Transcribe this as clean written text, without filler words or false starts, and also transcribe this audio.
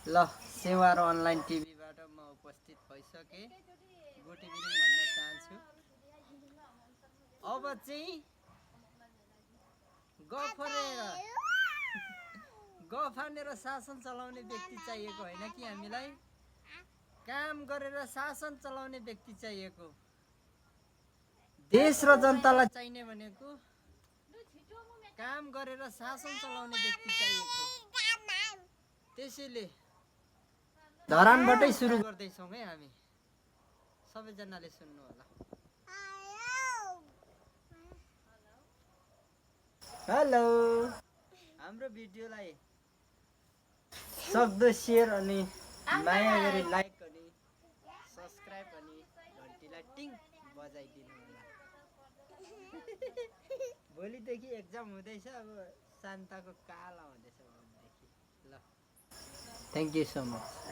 ल सेवार अनलाइन टिभीबाट म उपस्थित भइसकेँ। गुड इभिनिङ भन्न चाहन्छु। अब चाहिँ गफ हानेर शासन चलाउने व्यक्ति चाहिएको होइन कि हामीलाई, काम गरेर शासन चलाउने व्यक्ति चाहिएको। देश र जनतालाई चाहिने भनेको काम गरेर शासन चलाउने व्यक्ति चाहिएको। त्यसैले धरानबाटै सुरु गर्दैछौँ है हामी। सबैजनाले सुन्नु होला। हेलो, हाम्रो भिडियोलाई सक्दो सेयर अनि माया गरी लाइक अनि सब्सक्राइब अनि घन्टीलाई टिङ बजाइदिनु होला। भोलिदेखि एक्जाम हुँदैछ, अब शान्ताको काला हुँदैछ भोलिदेखि। ल, थ्याङ्क यू सो मच।